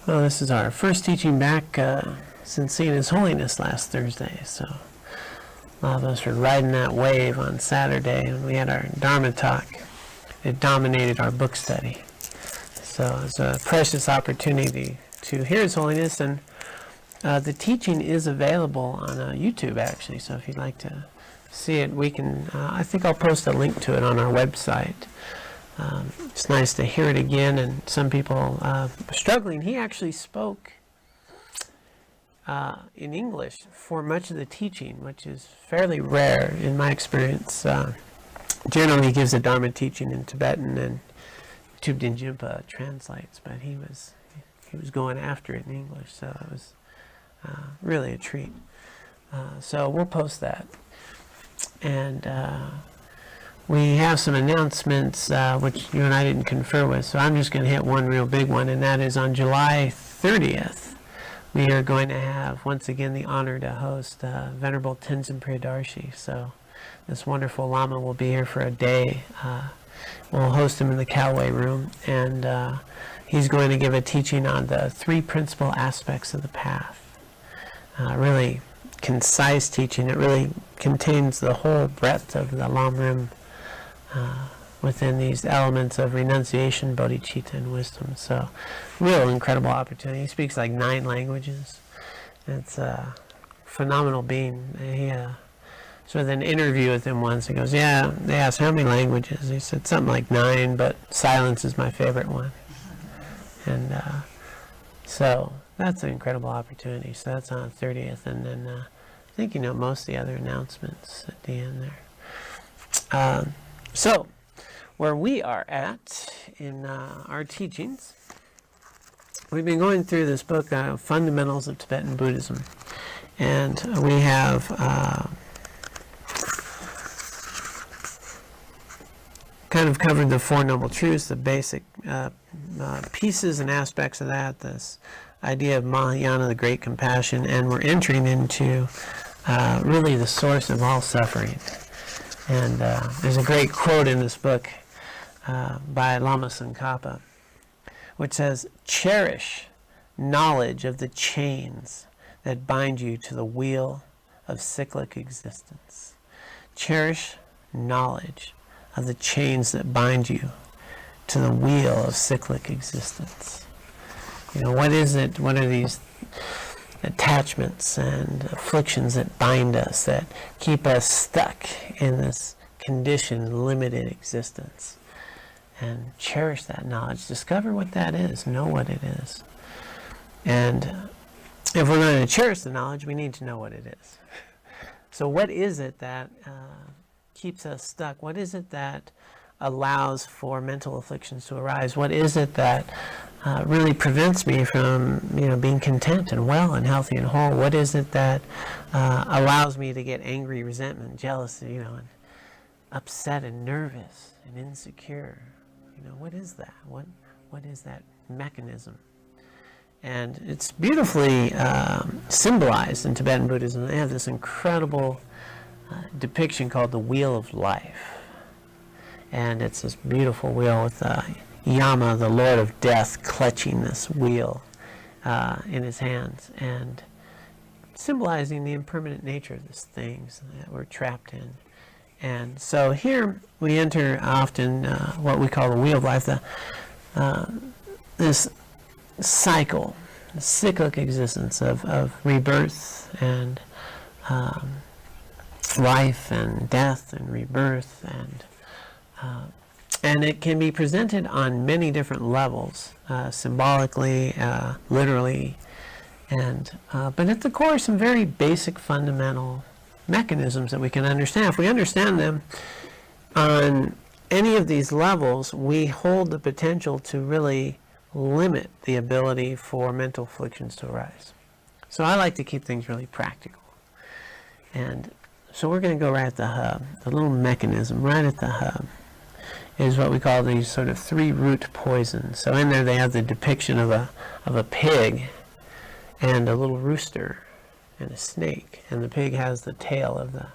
Well, this is our first teaching back since seeing His Holiness last Thursday. So a lot of us were riding that wave on Saturday, and we had our Dharma talk. It dominated our book study. So it's a precious opportunity to hear His Holiness, and the teaching is available on YouTube, actually. So if you'd like to see it, we can, I think I'll post a link to it on our website. It's nice to hear it again, and some people are struggling. He actually spoke in English for much of the teaching, which is fairly rare in my experience. Generally, he gives the Dharma teaching in Tibetan, and Tubden Jinpa translates, but he was going after it in English, so it was really a treat. So we'll post that. And we have some announcements which you and I didn't confer with, so I'm just going to hit one real big one, and that is on July 30th. We are going to have, once again, the honor to host Venerable Tenzin Priyadarshi. So this wonderful Lama will be here for a day. We'll host him in the Cowway Room, and he's going to give a teaching on the three principal aspects of the path. Really concise teaching. It really contains the whole breadth of the Lam Rim within these elements of renunciation, bodhicitta, and wisdom. So, real incredible opportunity. He speaks like 9 languages. It's a phenomenal being. He sort of an interview with him once. He goes, yeah, they asked how many languages. He said something like 9, but silence is my favorite one. And so that's an incredible opportunity. So that's on the 30th. And then I think you know most of the other announcements at the end there. So where we are at in our teachings, we've been going through this book, Fundamentals of Tibetan Buddhism. And we have kind of covered the Four Noble Truths, the basic pieces and aspects of that, this idea of Mahayana, the Great Compassion, and we're entering into really the source of all suffering. And there's a great quote in this book by Lama Tsongkhapa, which says, "Cherish knowledge of the chains that bind you to the wheel of cyclic existence." Cherish knowledge of the chains that bind you to the wheel of cyclic existence. You know, what is it? What are these attachments and afflictions that bind us, that keep us stuck in this conditioned, limited existence? And cherish that knowledge. Discover what that is. Know what it is. And if we're going to cherish the knowledge, we need to know what it is. So what is it that keeps us stuck? What is it that allows for mental afflictions to arise? What is it that really prevents me from, being content and well and healthy and whole? What is it that allows me to get angry, resentment, jealousy, and upset and nervous and insecure? What is that? What is that mechanism? And it's beautifully symbolized in Tibetan Buddhism. They have this incredible depiction called the Wheel of Life. And it's this beautiful wheel with Yama, the Lord of Death, clutching this wheel in his hands, and symbolizing the impermanent nature of these things that we're trapped in. And so here we enter often what we call the Wheel of Life, this cycle, the cyclic existence of rebirth and life and death and rebirth, and it can be presented on many different levels, symbolically, literally, and but at the core, some very basic, fundamental mechanisms that we can understand. If we understand them on any of these levels, we hold the potential to really limit the ability for mental afflictions to arise. So I like to keep things really practical. And so we're going to go right at the hub. The little mechanism right at the hub is what we call these sort of 3 root poisons. So in there they have the depiction of a pig and a little rooster and a snake. And the pig has the tail of the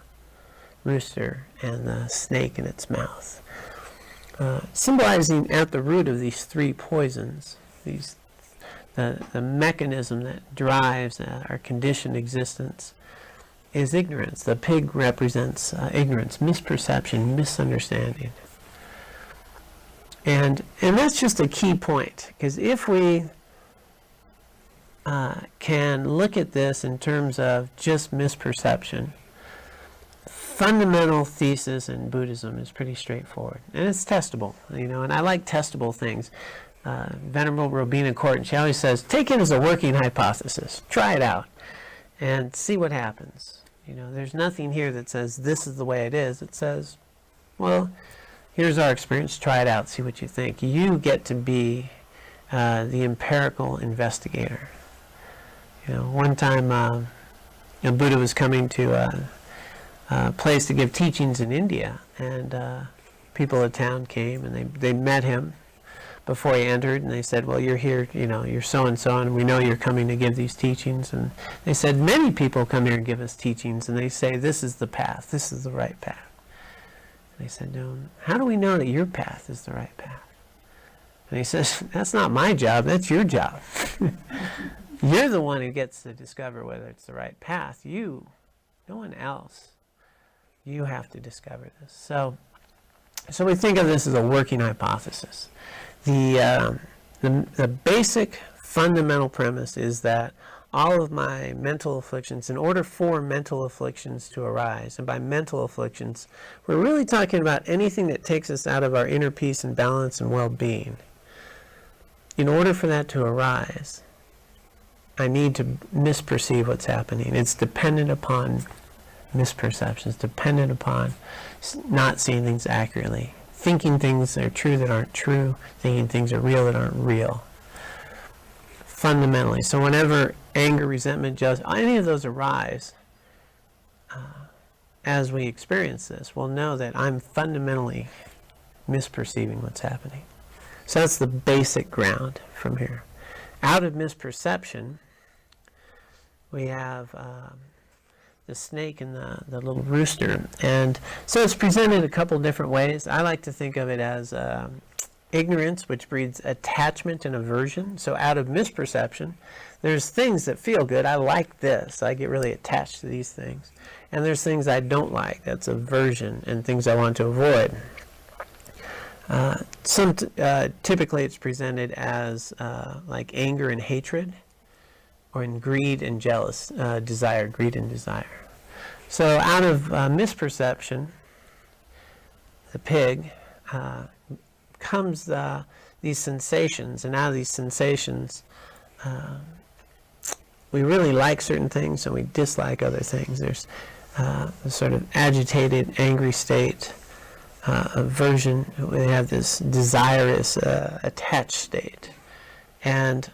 rooster and the snake in its mouth. Symbolizing at the root of these 3 poisons, these the mechanism that drives our conditioned existence is ignorance. The pig represents ignorance, misperception, misunderstanding. And that's just a key point, because if we can look at this in terms of just misperception, fundamental thesis in Buddhism is pretty straightforward, and it's testable, and I like testable things. Venerable Robina Corton, she always says, take it as a working hypothesis, try it out, and see what happens. There's nothing here that says this is the way it is. It says, well, here's our experience, try it out, see what you think. You get to be the empirical investigator. One time Buddha was coming to a place to give teachings in India, and people of town came and they met him before he entered, and they said, well, you're here, you're so-and-so, and we know you're coming to give these teachings. And they said, many people come here and give us teachings, and they say, this is the path, this is the right path. And they said, no, how do we know that your path is the right path? And he says, that's not my job, that's your job. You're the one who gets to discover whether it's the right path. You, no one else. You have to discover this. So we think of this as a working hypothesis. The basic fundamental premise is that all of my mental afflictions, in order for mental afflictions to arise, and by mental afflictions, we're really talking about anything that takes us out of our inner peace and balance and well-being. In order for that to arise, I need to misperceive what's happening. It's dependent upon misperceptions, dependent upon not seeing things accurately, thinking things are true that aren't true, thinking things are real that aren't real. Fundamentally. So whenever anger, resentment, jealousy, any of those arise, as we experience this, we'll know that I'm fundamentally misperceiving what's happening. So that's the basic ground from here. Out of misperception, we have the snake and the little rooster. And so it's presented a couple different ways. I like to think of it as ignorance, which breeds attachment and aversion. So out of misperception, there's things that feel good. I like this. I get really attached to these things. And there's things I don't like. That's aversion and things I want to avoid. Typically it's presented as like anger and hatred, or in greed and desire, greed and desire. So out of misperception, the pig, comes these sensations, and out of these sensations, we really like certain things and we dislike other things. There's a sort of agitated, angry state, aversion. We have this desirous, attached state. And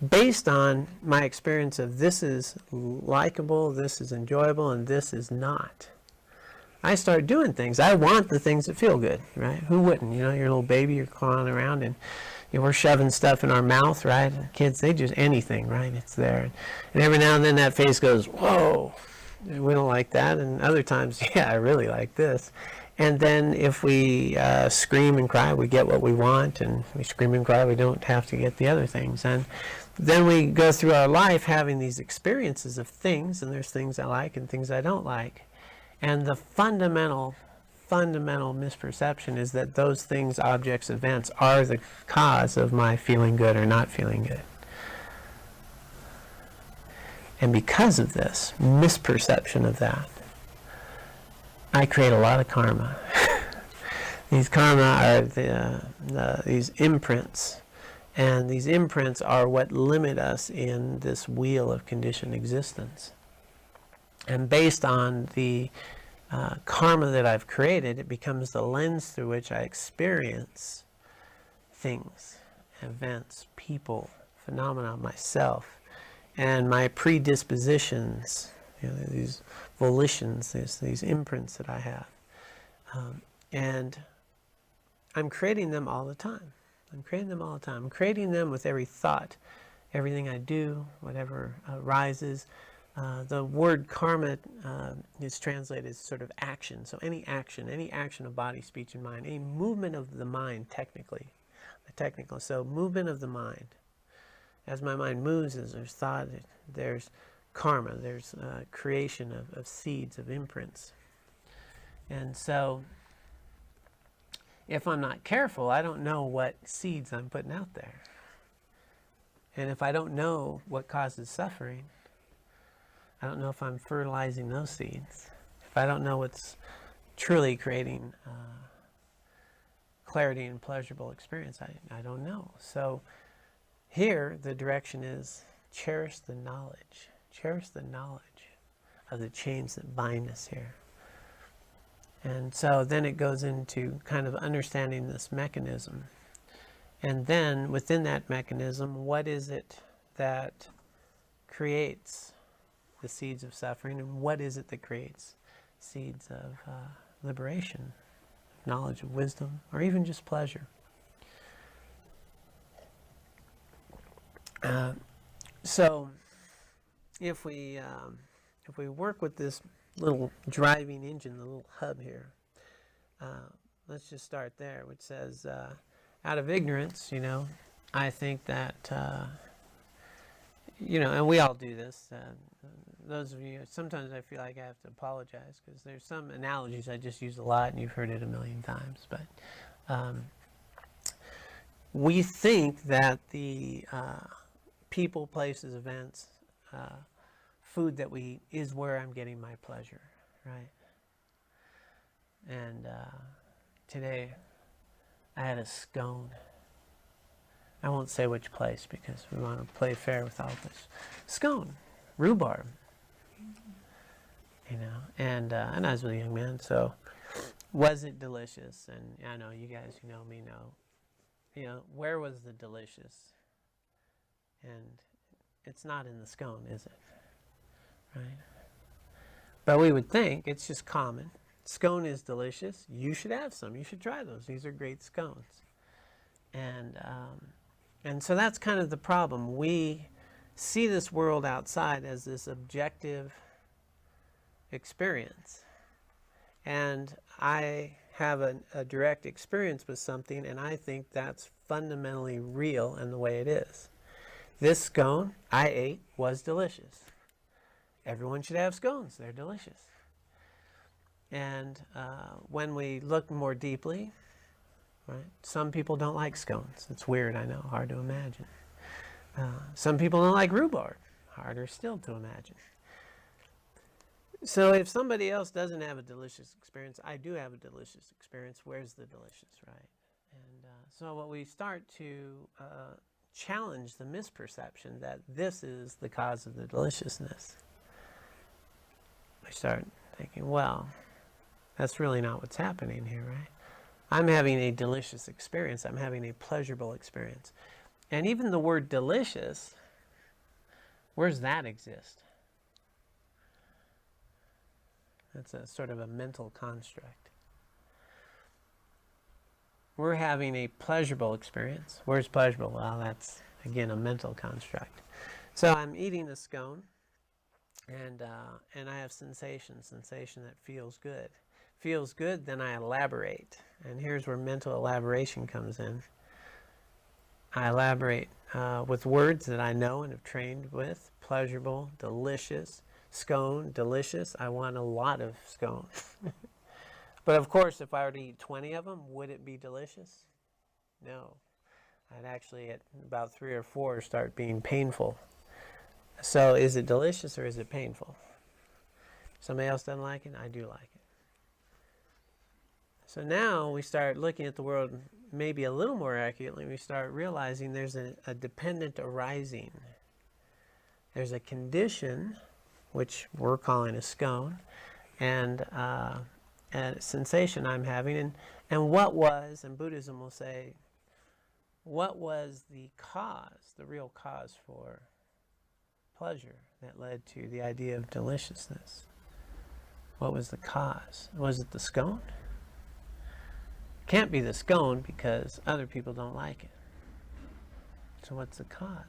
based on my experience of this is likable, this is enjoyable, and this is not, I start doing things. I want the things that feel good, right? Who wouldn't? You're a little baby, you're crawling around, and we're shoving stuff in our mouth, right? And kids, they just, anything, right? It's there. And every now and then that face goes, whoa, we don't like that. And other times, yeah, I really like this. And then if we scream and cry, we get what we want, and we scream and cry, we don't have to get the other things. And then we go through our life having these experiences of things, and there's things I like and things I don't like. And the fundamental misperception is that those things, objects, events, are the cause of my feeling good or not feeling good. And because of this misperception of that, I create a lot of karma. These karma are these imprints, and these imprints are what limit us in this wheel of conditioned existence. And based on the karma that I've created, it becomes the lens through which I experience things, events, people, phenomena, myself, and my predispositions, these volitions, these imprints that I have. And I'm creating them all the time. I'm creating them all the time. I'm creating them with every thought, everything I do, whatever arises. The word karma is translated as sort of action. So any action of body, speech, and mind, any movement of the mind, technically. So movement of the mind. As my mind moves, as there's thought, there's karma, there's creation of seeds, of imprints. And so, if I'm not careful, I don't know what seeds I'm putting out there. And if I don't know what causes suffering, I don't know if I'm fertilizing those seeds. If I don't know what's truly creating clarity and pleasurable experience, I don't know. So here, the direction is cherish the knowledge. Cherish the knowledge of the chains that bind us here. And so then it goes into kind of understanding this mechanism. And then within that mechanism, what is it that creates the seeds of suffering, and what is it that creates seeds of liberation, knowledge, of wisdom, or even just pleasure? So if we work with this little driving engine, the little hub here, let's just start there, which says, out of ignorance, I think that, and we all do this. Those of you, sometimes I feel like I have to apologize because there's some analogies I just use a lot, and you've heard it a million times. But we think that the people, places, events, food that we eat is where I'm getting my pleasure, right? And today I had a scone. I won't say which place because we want to play fair with all this. Scone, rhubarb, and I was a young man, so was it delicious? And I know you guys who know me know, where was the delicious? And it's not in the scone, is it? Right? But we would think it's just common. Scone is delicious. You should have some. You should try those. These are great scones. And so that's kind of the problem. We see this world outside as this objective experience. And I have a direct experience with something, and I think that's fundamentally real in the way it is. This scone I ate was delicious. Everyone should have scones. They're delicious. And when we look more deeply, right, some people don't like scones. It's weird, I know, hard to imagine. Some people don't like rhubarb. Harder still to imagine. So if somebody else doesn't have a delicious experience, I do have a delicious experience. Where's the delicious, right? And so what we start to challenge the misperception that this is the cause of the deliciousness. We start thinking, well, that's really not what's happening here, right? I'm having a delicious experience. I'm having a pleasurable experience. And even the word delicious, where's that exist? That's a sort of a mental construct. We're having a pleasurable experience. Where's pleasurable? Well, that's, again, a mental construct. So I'm eating a scone, and I have sensation that feels good. Feels good, then I elaborate. And here's where mental elaboration comes in. I elaborate with words that I know and have trained with. Pleasurable, delicious, scone, delicious. I want a lot of scone. But of course, if I were to eat 20 of them, would it be delicious? No. I'd actually, at about 3 or 4, start being painful. So is it delicious or is it painful? Somebody else doesn't like it? I do like it. So now we start looking at the world maybe a little more accurately. We start realizing there's a dependent arising. There's a condition, which we're calling a scone, and a sensation I'm having. And what was, and Buddhism will say, what was the cause, the real cause for pleasure that led to the idea of deliciousness? What was the cause? Was it the scone? Can't be the scone because other people don't like it. So what's the cause?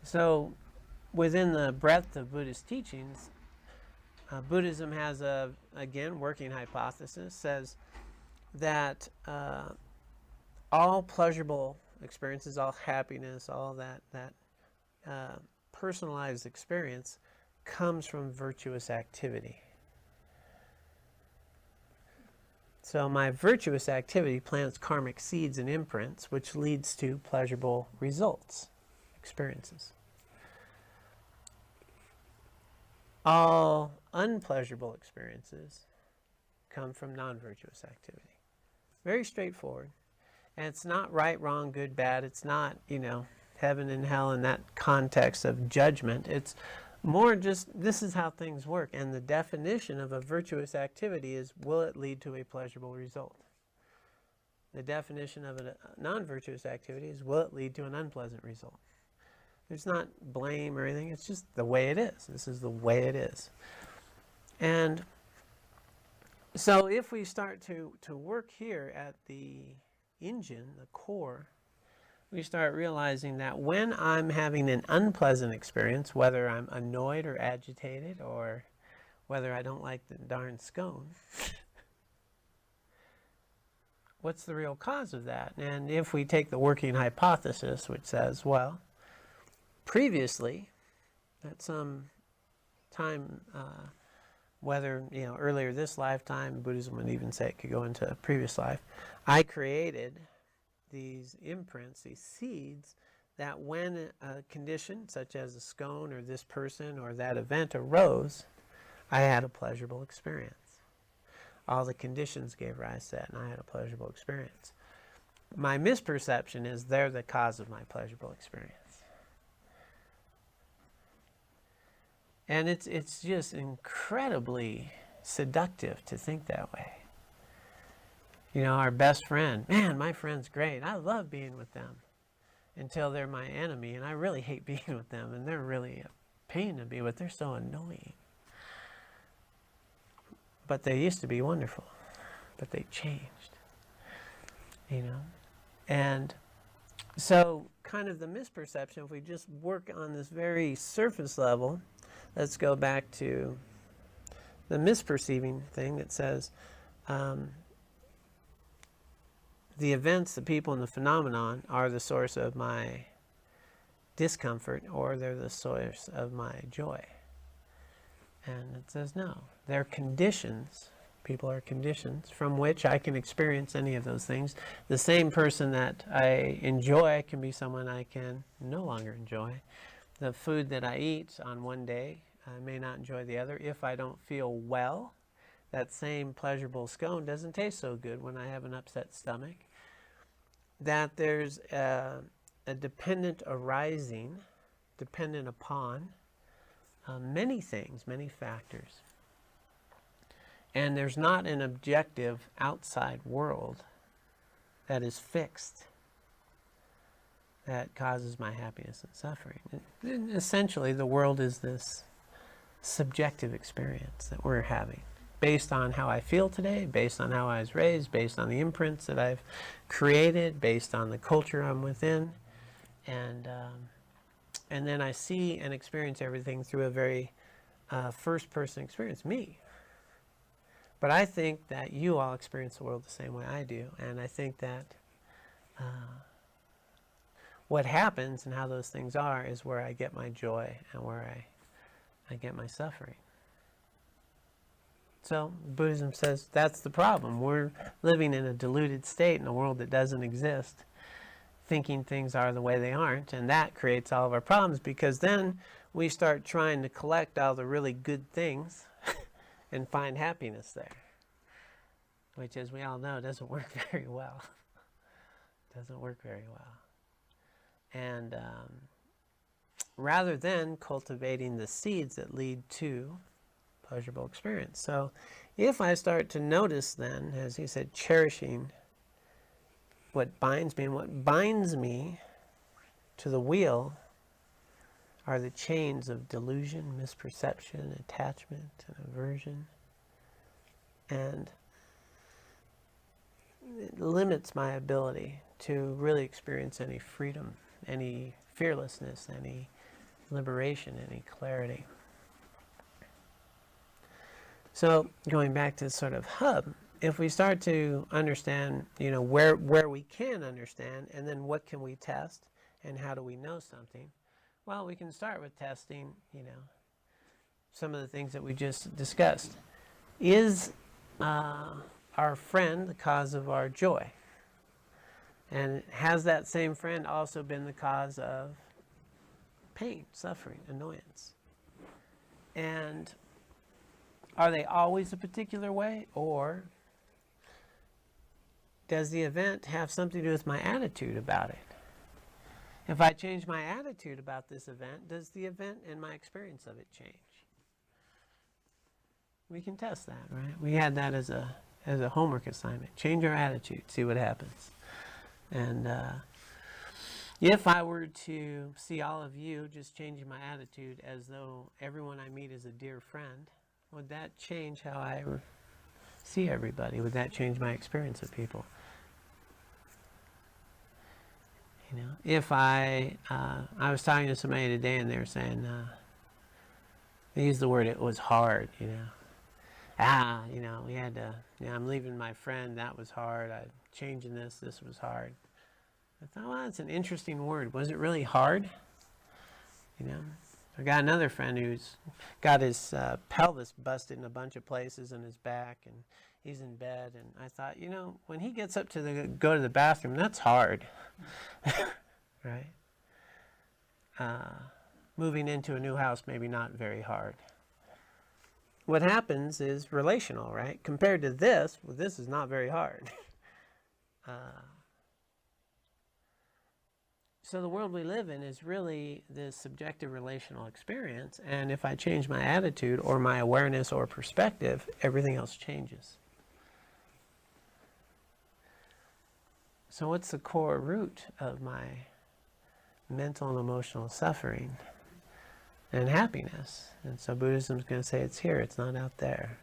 So within the breadth of Buddhist teachings, Buddhism has a, again, working hypothesis, says that all pleasurable experiences, all happiness, all that personalized experience comes from virtuous activity. So my virtuous activity plants karmic seeds and imprints, which leads to pleasurable results, experiences. All unpleasurable experiences come from non-virtuous activity. Very straightforward. And it's not right, wrong, good, bad. It's not, heaven and hell in that context of judgment. It's more just, this is how things work. And the definition of a virtuous activity is, will it lead to a pleasurable result? The definition of a non-virtuous activity is, will it lead to an unpleasant result? There's not blame or anything. It's just the way it is. This is the way it is. And so if we start to work here at the engine, the core, we start realizing that when I'm having an unpleasant experience, whether I'm annoyed or agitated, or whether I don't like the darn scone, what's the real cause of that? And if we take the working hypothesis, which says, well, previously, at some time, whether, earlier this lifetime, Buddhism would even say it could go into a previous life, I created these imprints, these seeds, that when a condition, such as a scone or this person or that event arose, I had a pleasurable experience. All the conditions gave rise to that, and I had a pleasurable experience. My misperception is they're the cause of my pleasurable experience. And it's just incredibly seductive to think that way. Our best friend, man, my friend's great. I love being with them until they're my enemy, and I really hate being with them, and they're really a pain to be with. They're so annoying. But they used to be wonderful, but they changed, And so kind of the misperception, if we just work on this very surface level, let's go back to the misperceiving thing that says, the events, the people, and the phenomenon are the source of my discomfort, or they're the source of my joy. And it says no. They're conditions. People are conditions from which I can experience any of those things. The same person that I enjoy can be someone I can no longer enjoy. The food that I eat on one day, I may not enjoy the other. If I don't feel well, that same pleasurable scone doesn't taste so good when I have an upset stomach. That there's a dependent arising, dependent upon many things, many factors. And there's not an objective outside world that is fixed that causes my happiness and suffering. And essentially, the world is this subjective experience that we're having, based on how I feel today, based on how I was raised, based on the imprints that I've created, based on the culture I'm within. And then I see and experience everything through a very first-person experience, me. But I think that you all experience the world the same way I do. And I think that what happens and how those things are is where I get my joy and where I get my suffering. So Buddhism says that's the problem. We're living in a deluded state in a world that doesn't exist, thinking things are the way they aren't, and that creates all of our problems, because then we start trying to collect all the really good things and find happiness there, which, as we all know, doesn't work very well. Doesn't work very well. And rather than cultivating the seeds that lead to pleasurable experience. So if I start to notice then, as he said, cherishing what binds me, and what binds me to the wheel are the chains of delusion, misperception, attachment, and aversion. And it limits my ability to really experience any freedom, any fearlessness, any liberation, any clarity. So going back to sort of hub, if we start to understand, where we can understand, and then what can we test, and how do we know something? Well, we can start with testing, some of the things that we just discussed. Is our friend the cause of our joy? And has that same friend also been the cause of pain, suffering, annoyance? And are they always a particular way, or does the event have something to do with my attitude about it? If I change my attitude about this event, does the event and my experience of it change? We can test that, right? We had that as a homework assignment. Change our attitude, see what happens. And if I were to see all of you just changing my attitude as though everyone I meet is a dear friend, would that change how I see everybody? Would that change my experience of people? If I was talking to somebody today and they were saying, they used the word, it was hard, we had to, I'm leaving my friend, that was hard, I'm changing this was hard. I thought, well, that's an interesting word. Was it really hard? I got another friend who's got his pelvis busted in a bunch of places in his back, and he's in bed, and I thought, when he gets up to go to the bathroom, that's hard. Right? Moving into a new house, maybe not very hard. What happens is relational, right? Compared to this, well, this is not very hard. So the world we live in is really this subjective relational experience, and if I change my attitude or my awareness or perspective, everything else changes. So what's the core root of my mental and emotional suffering and happiness? And so Buddhism is going to say it's here, it's not out there.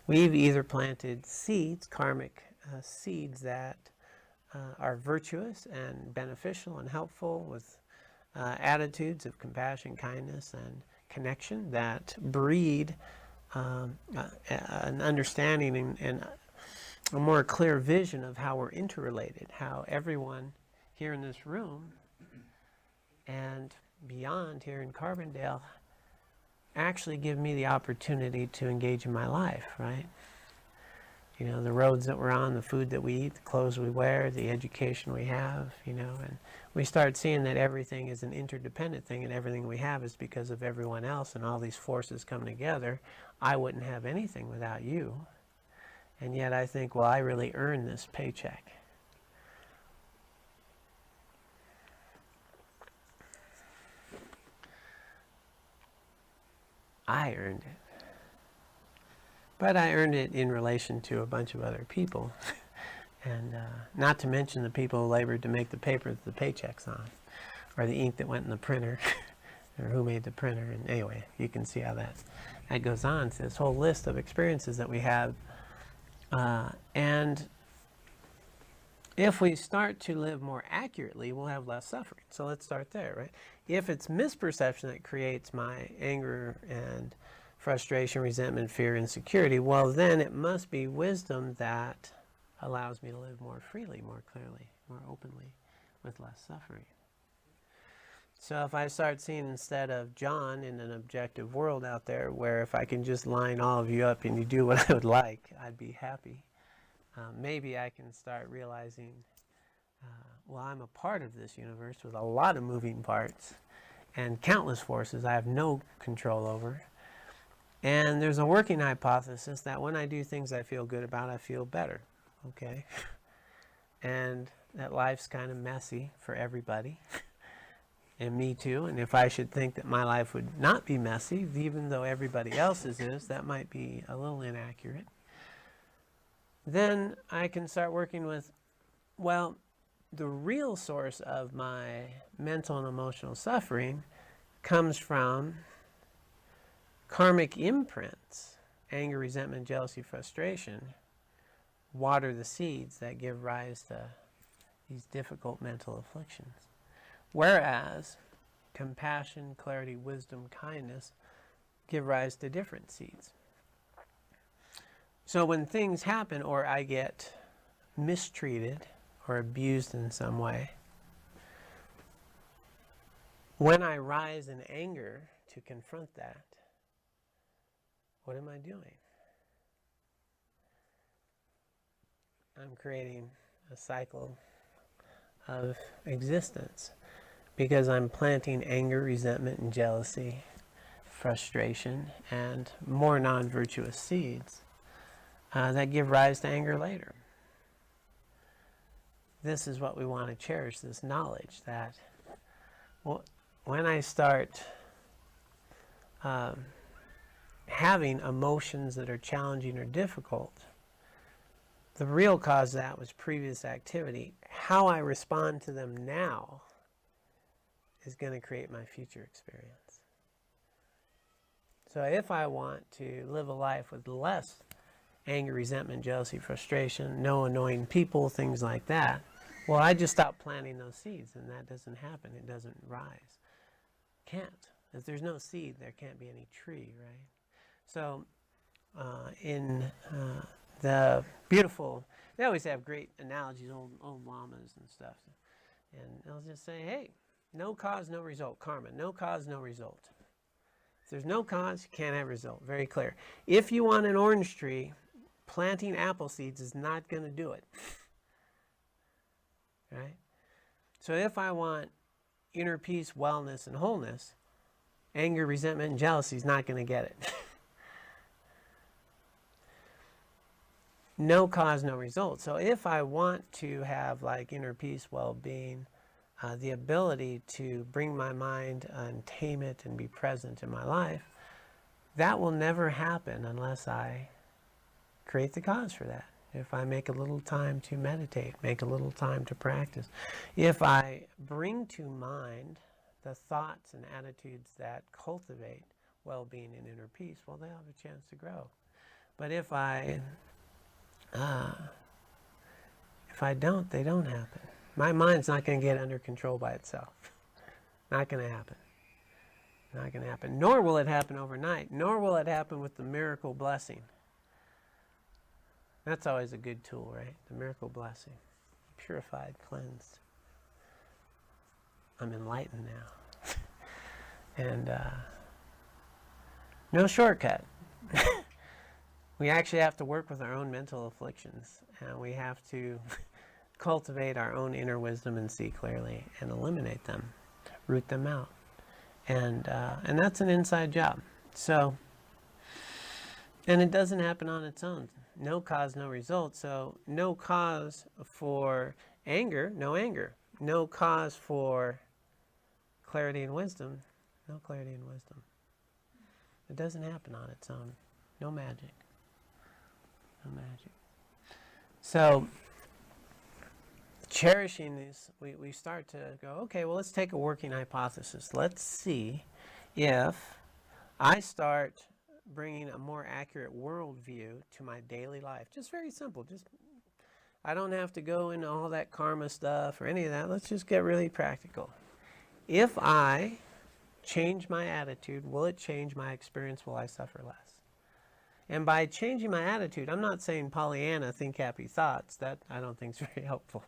We've either planted seeds, karmic seeds that are virtuous and beneficial and helpful, with attitudes of compassion, kindness, and connection that breed an understanding and a more clear vision of how we're interrelated, how everyone here in this room and beyond here in Carbondale actually give me the opportunity to engage in my life, right? The roads that we're on, the food that we eat, the clothes we wear, the education we have, and we start seeing that everything is an interdependent thing, and everything we have is because of everyone else, and all these forces come together. I wouldn't have anything without you. And yet I think, well, I really earned this paycheck. I earned it. But I earned it in relation to a bunch of other people. And not to mention the people who labored to make the paper that the paycheck's on, or the ink that went in the printer, or who made the printer. And anyway, you can see how that goes on. It's this whole list of experiences that we have. And if we start to live more accurately, we'll have less suffering. So let's start there, right? If it's misperception that creates my anger and frustration, resentment, fear, insecurity, well, then it must be wisdom that allows me to live more freely, more clearly, more openly, with less suffering. So if I start seeing, instead of John in an objective world out there, where if I can just line all of you up and you do what I would like, I'd be happy. Maybe I can start realizing, well, I'm a part of this universe with a lot of moving parts and countless forces I have no control over. And there's a working hypothesis that when I do things I feel good about, I feel better. Okay? And that life's kind of messy for everybody. And me too. And if I should think that my life would not be messy, even though everybody else's is, that might be a little inaccurate. Then I can start working with, well, the real source of my mental and emotional suffering comes from karmic imprints. Anger, resentment, jealousy, frustration water the seeds that give rise to these difficult mental afflictions. Whereas compassion, clarity, wisdom, kindness give rise to different seeds. So when things happen or I get mistreated or abused in some way, when I rise in anger to confront that, what am I doing? I'm creating a cycle of existence because I'm planting anger, resentment, and jealousy, frustration, and more non-virtuous seeds that give rise to anger later. This is what we want to cherish, this knowledge that when I start having emotions that are challenging or difficult, the real cause of that was previous activity. How I respond to them now is going to create my future experience. So if I want to live a life with less anger, resentment, jealousy, frustration, no annoying people, things like that, well, I just stop planting those seeds, and that doesn't happen. It doesn't rise. Can't. If there's no seed, there can't be any tree, right? So in the beautiful, they always have great analogies, old lamas and stuff. And they'll just say, hey, no cause, no result. Karma, no cause, no result. If there's no cause, you can't have result. Very clear. If you want an orange tree, planting apple seeds is not going to do it. Right? So if I want inner peace, wellness, and wholeness, anger, resentment, and jealousy is not going to get it. No cause, no result. So if I want to have like inner peace, well-being, the ability to bring my mind and tame it and be present in my life, that will never happen unless I create the cause for that. If I make a little time to meditate, make a little time to practice, if I bring to mind the thoughts and attitudes that cultivate well-being and inner peace, well, they'll have a chance to grow. But if I don't, they don't happen. My mind's not going to get under control by itself. Not going to happen. Not going to happen. Nor will it happen overnight. Nor will it happen with the miracle blessing. That's always a good tool, right? The miracle blessing. Purified, cleansed. I'm enlightened now. And no shortcut. We actually have to work with our own mental afflictions. And we have to cultivate our own inner wisdom and see clearly and eliminate them. Root them out. And that's an inside job. So, and it doesn't happen on its own. No cause, no result. So no cause for anger, no anger. No cause for clarity and wisdom, no clarity and wisdom. It doesn't happen on its own. No magic. No magic. So cherishing these, we start to go, okay, well, let's take a working hypothesis. Let's see if I start bringing a more accurate worldview to my daily life. Just very simple. Just I don't have to go into all that karma stuff or any of that. Let's just get really practical. If I change my attitude, will it change my experience? Will I suffer less? And by changing my attitude, I'm not saying Pollyanna, think happy thoughts. That I don't think is very helpful,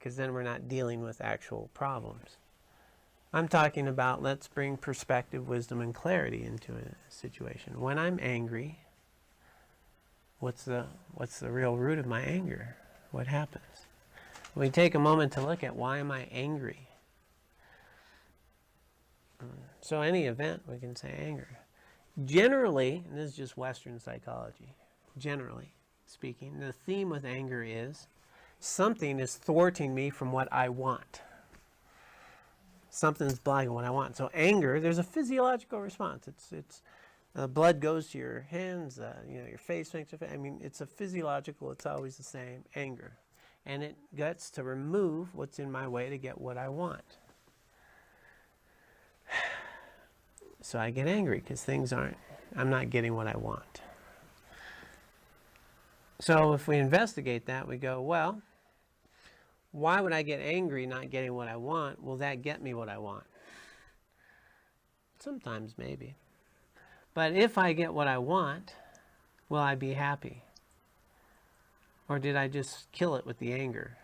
because then we're not dealing with actual problems. I'm talking about let's bring perspective, wisdom, and clarity into a situation. When I'm angry, what's the real root of my anger? What happens? We take a moment to look at why am I angry? So any event, we can say anger. Generally, and this is just Western psychology, generally speaking, the theme with anger is something is thwarting me from what I want. Something's blocking what I want. So anger, there's a physiological response. It's blood goes to your hands, your face makes it. I mean, it's a physiological. It's always the same. Anger, and it gets to remove what's in my way to get what I want. So I get angry because I'm not getting what I want. So if we investigate that, we go, well, why would I get angry not getting what I want? Will that get me what I want? Sometimes, maybe. But if I get what I want, will I be happy? Or did I just kill it with the anger?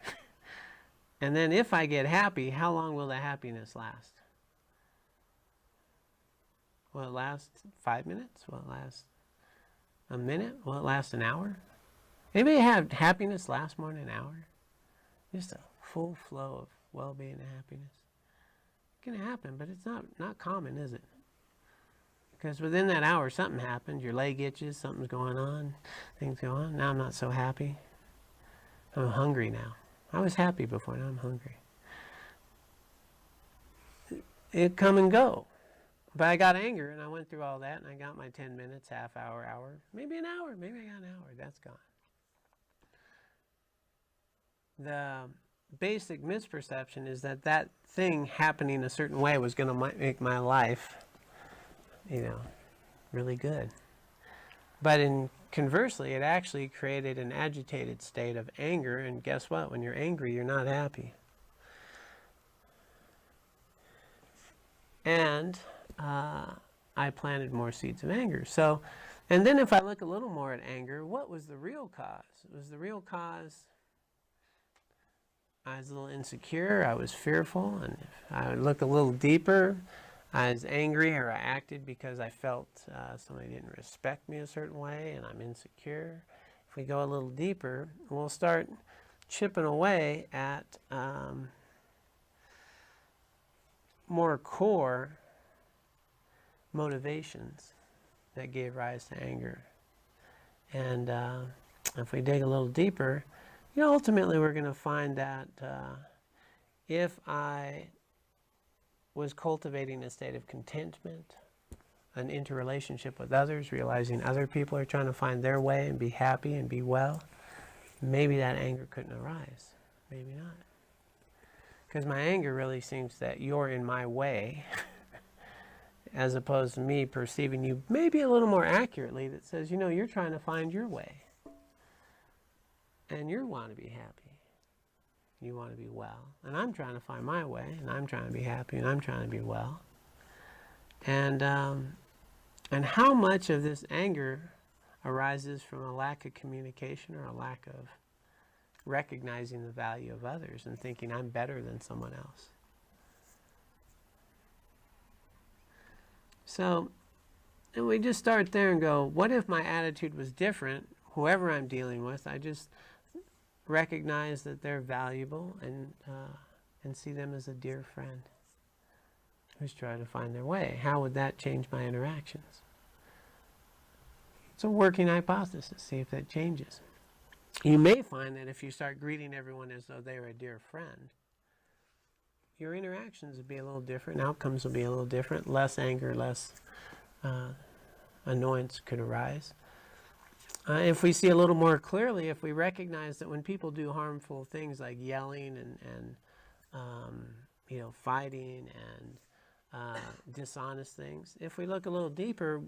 And then if I get happy, how long will the happiness last? Will it last 5 minutes? Will it last a minute? Will it last an hour? Anybody have happiness last more than an hour? Just a full flow of well-being and happiness. It can happen, but it's not common, is it? Because within that hour, something happened. Your leg itches, something's going on, things go on. Now I'm not so happy. I'm hungry now. I was happy before, now I'm hungry. It come and go. But I got anger, and I went through all that, and I got my 10 minutes, half hour, maybe an hour. Maybe I got an hour. That's gone. The basic misperception is that that thing happening a certain way was going to make my life, really good. But conversely, it actually created an agitated state of anger, and guess what? When you're angry, you're not happy. And I planted more seeds of anger. So, and then if I look a little more at anger, what was the real cause? Was the real cause I was a little insecure, I was fearful, and if I would look a little deeper, I was angry or I acted because I felt somebody didn't respect me a certain way and I'm insecure. If we go a little deeper, we'll start chipping away at more core motivations that gave rise to anger. And if we dig a little deeper, ultimately we're going to find that if I was cultivating a state of contentment, an interrelationship with others, realizing other people are trying to find their way and be happy and be well, maybe that anger couldn't arise. Maybe not. Because my anger really seems that you're in my way, as opposed to me perceiving you maybe a little more accurately that says, you're trying to find your way. And you want to be happy. You want to be well. And I'm trying to find my way, and I'm trying to be happy, and I'm trying to be well. And how much of this anger arises from a lack of communication or a lack of recognizing the value of others and thinking I'm better than someone else. So, and we just start there and go, what if my attitude was different? Whoever I'm dealing with, I just recognize that they're valuable and see them as a dear friend who's trying to find their way. How would that change my interactions? It's a working hypothesis. See if that changes. You may find that if you start greeting everyone as though they were a dear friend, your interactions would be a little different. Outcomes will be a little different. Less anger, less annoyance could arise. If we see a little more clearly, if we recognize that when people do harmful things like yelling and fighting and dishonest things, if we look a little deeper,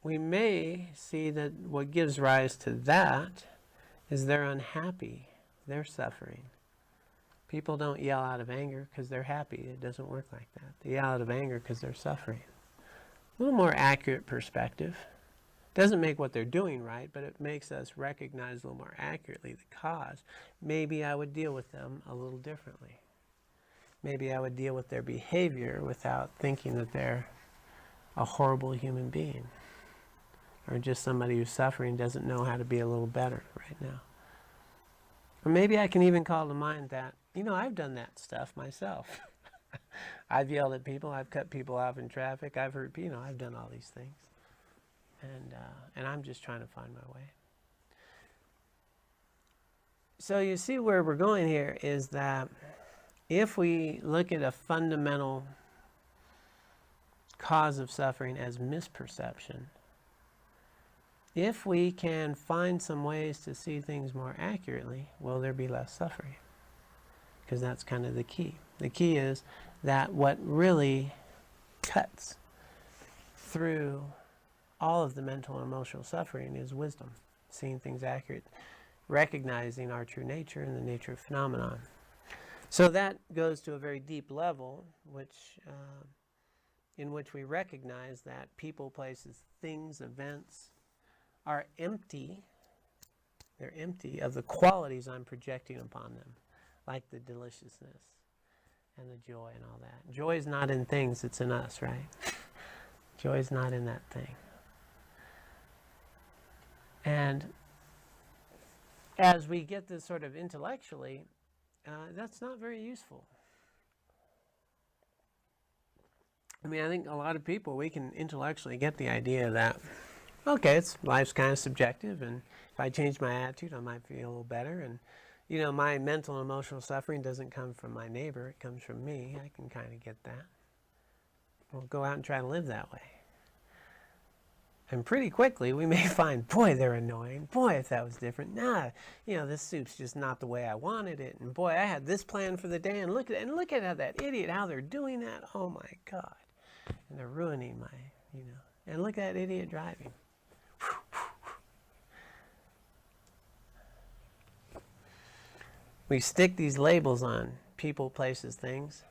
we may see that what gives rise to that is they're unhappy, they're suffering. People don't yell out of anger because they're happy. It doesn't work like that. They yell out of anger because they're suffering. A little more accurate perspective. Doesn't make what they're doing right, but it makes us recognize a little more accurately the cause. Maybe I would deal with them a little differently. Maybe I would deal with their behavior without thinking that they're a horrible human being, or just somebody who's suffering doesn't know how to be a little better right now. Or maybe I can even call to mind that, I've done that stuff myself. I've yelled at people, I've cut people off in traffic, I've hurt people, I've done all these things. And I'm just trying to find my way. So you see where we're going here is that if we look at a fundamental cause of suffering as misperception, if we can find some ways to see things more accurately, will there be less suffering? Because that's kind of the key. The key is that what really cuts through all of the mental and emotional suffering is wisdom, seeing things accurate, recognizing our true nature and the nature of phenomenon. So that goes to a very deep level, in which we recognize that people, places, things, events are empty They're empty of the qualities I'm projecting upon them, like the deliciousness and the joy and all that. Joy is not in things, it's in us, right? Joy is not in that thing. And as we get this sort of intellectually, that's not very useful. I mean, I think a lot of people, we can intellectually get the idea that, okay, life's kind of subjective, and if I change my attitude, I might feel a little better. And, you know, my mental and emotional suffering doesn't come from my neighbor, it comes from me. I can kind of get that. We'll go out and try to live that way. And pretty quickly, we may find, boy, they're annoying. Boy, if that was different. Nah, you know, this soup's just not the way I wanted it. And boy, I had this plan for the day, and look at how that idiot, how they're doing that. Oh my God. And they're ruining my, you know. And look at that idiot driving. We stick these labels on people, places, things.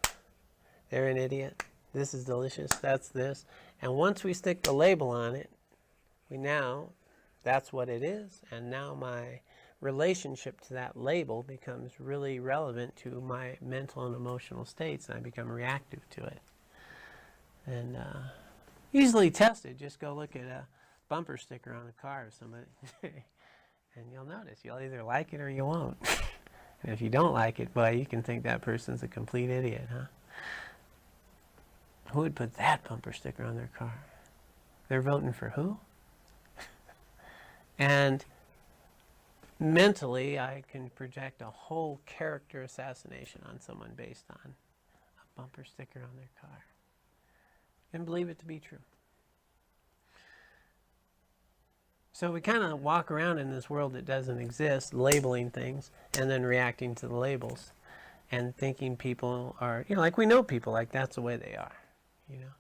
They're an idiot. This is delicious. That's this. And once we stick the label on it, that's what it is. And now my relationship to that label becomes really relevant to my mental and emotional states, and I become reactive to it. And easily tested. Just go look at a bumper sticker on a car of somebody, and you'll notice you'll either like it or you won't. And if you don't like it, boy, you can think that person's a complete idiot, huh? Who would put that bumper sticker on their car? They're voting for who? And mentally, I can project a whole character assassination on someone based on a bumper sticker on their car, and believe it to be true. So we kind of walk around in this world that doesn't exist, labeling things, and then reacting to the labels, and thinking people are, you know, like we know people, like that's the way they are, you know,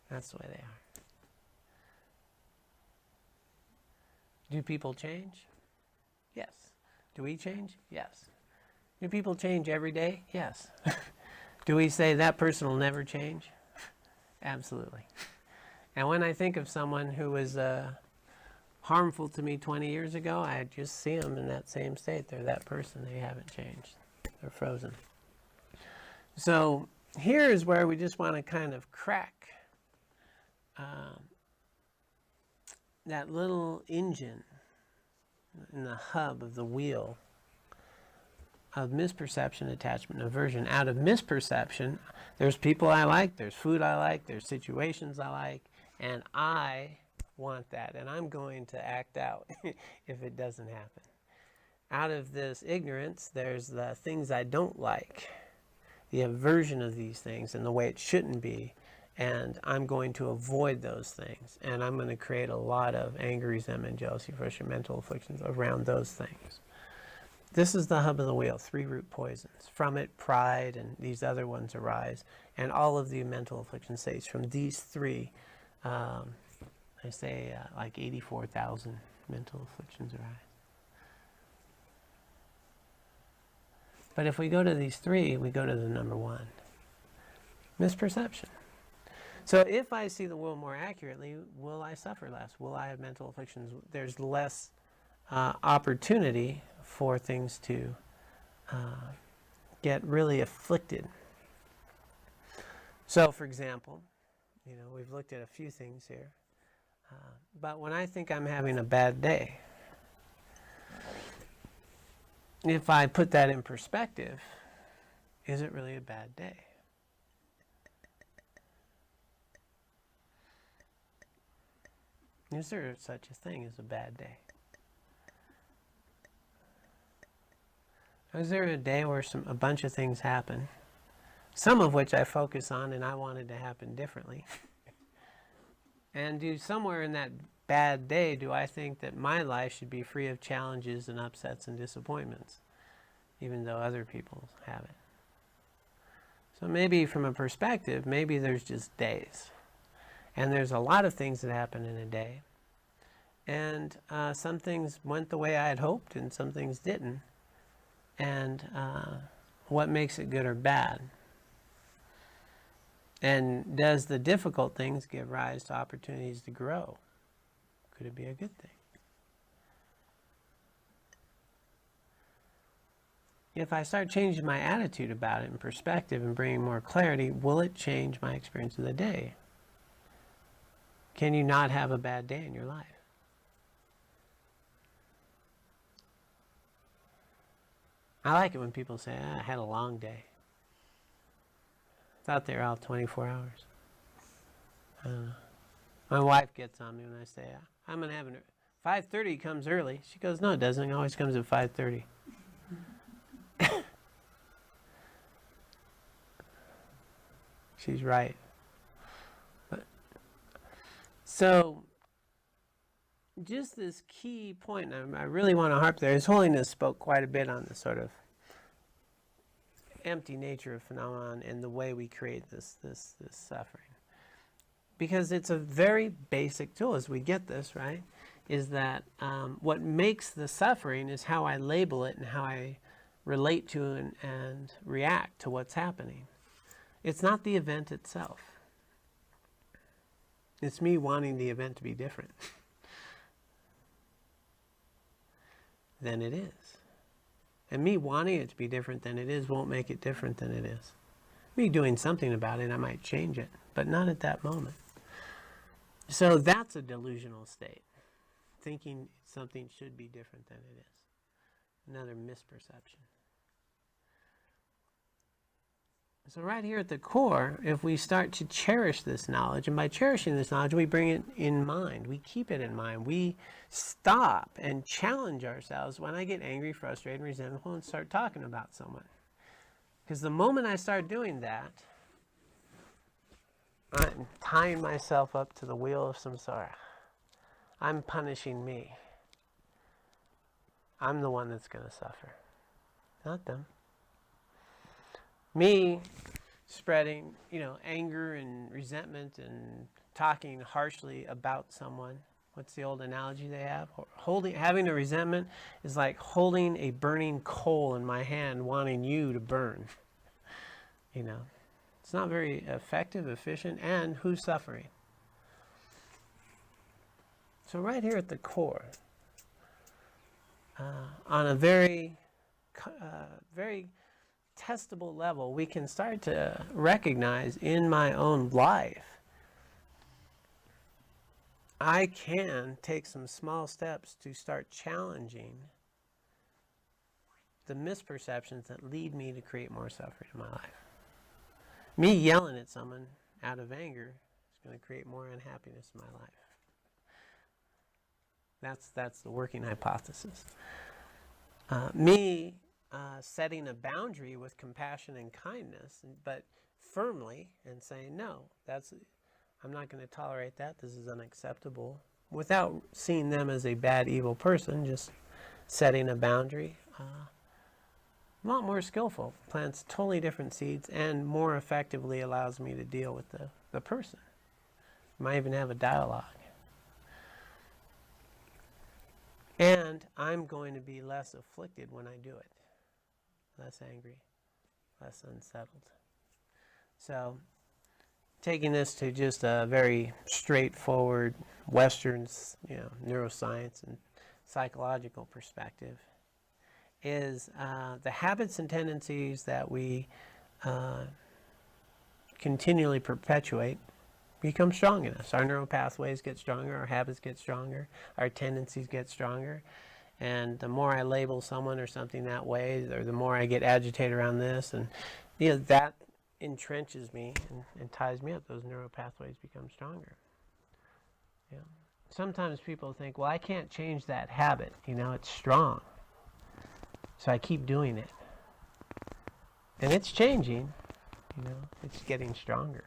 that's the way they are. Do people change? Yes. Do we change? Yes. Do people change every day? Yes. Do we say that person will never change? Absolutely. And when I think of someone who was harmful to me 20 years ago, I just see them in that same state. They're that person. They haven't changed. They're frozen. So here is where we just want to kind of crack that little engine in the hub of the wheel of misperception, attachment, and aversion. Out of misperception, there's people I like, there's food I like, there's situations I like, and I want that, and I'm going to act out if it doesn't happen. Out of this ignorance, there's the things I don't like, the aversion of these things and the way it shouldn't be, and I'm going to avoid those things, and I'm going to create a lot of anger, resentment, jealousy, frustration, mental afflictions around those things. This is the hub of the wheel, 3 root poisons. From it, pride and these other ones arise, and all of the mental affliction states from these 3, I say like 84,000 mental afflictions arise. But if we go to these 3, we go to the number 1, misperception. So if I see the world more accurately, will I suffer less? Will I have mental afflictions? There's less opportunity for things to get really afflicted. So, for example, you know, we've looked at a few things here. But when I think I'm having a bad day, if I put that in perspective, is it really a bad day? Is there such a thing as a bad day? Is there a day where a bunch of things happen, some of which I focus on and I wanted to happen differently? And somewhere in that bad day, do I think that my life should be free of challenges and upsets and disappointments, even though other people have it? So maybe from a perspective, maybe there's just days. And there's a lot of things that happen in a day. And some things went the way I had hoped and some things didn't. And what makes it good or bad? And does the difficult things give rise to opportunities to grow? Could it be a good thing? if I start changing my attitude about it and perspective and bringing more clarity, will it change my experience of the day? Can you not have a bad day in your life? I like it when people say, I had a long day. I thought they were out 24 hours. I don't know. My wife gets on me when I say, I'm going to have 5:30 comes early. She goes, no, it doesn't. It always comes at 5:30. She's right. So, just this key point, and I really want to harp there. His Holiness spoke quite a bit on the sort of empty nature of phenomenon and the way we create this suffering. Because it's a very basic tool, as we get this, right? Is that what makes the suffering is how I label it and how I relate to and react to what's happening. It's not the event itself. It's me wanting the event to be different than it is. And me wanting it to be different than it is won't make it different than it is. Me doing something about it, I might change it, but not at that moment. So that's a delusional state. Thinking something should be different than it is. Another misperception. So right here at the core, if we start to cherish this knowledge, and by cherishing this knowledge, we bring it in mind. We keep it in mind. We stop and challenge ourselves when I get angry, frustrated, resentful, and start talking about someone. Because the moment I start doing that, I'm tying myself up to the wheel of samsara. I'm punishing me. I'm the one that's going to suffer, not them. Me spreading, anger and resentment and talking harshly about someone. What's the old analogy they have? Having a resentment is like holding a burning coal in my hand, wanting you to burn. It's not very effective, efficient, and who's suffering? So right here at the core, on a very testable level, we can start to recognize in my own life, I can take some small steps to start challenging the misperceptions that lead me to create more suffering in my life. Me yelling at someone out of anger is going to create more unhappiness in my life. That's the working hypothesis. Setting a boundary with compassion and kindness, but firmly, and saying, no, I'm not going to tolerate that. This is unacceptable. Without seeing them as a bad, evil person, just setting a boundary. A lot more skillful. Plants totally different seeds and more effectively allows me to deal with the person. Might even have a dialogue. And I'm going to be less afflicted when I do it. Less angry, less unsettled. So, taking this to just a very straightforward Western, neuroscience and psychological perspective, is the habits and tendencies that we continually perpetuate become strong in us. Our neural pathways get stronger, our habits get stronger, our tendencies get stronger. And the more I label someone or something that way, or the more I get agitated around this, and that entrenches me and ties me up. Those neural pathways become stronger. Sometimes people think, well, I can't change that habit. It's strong. So I keep doing it. And it's changing. It's getting stronger.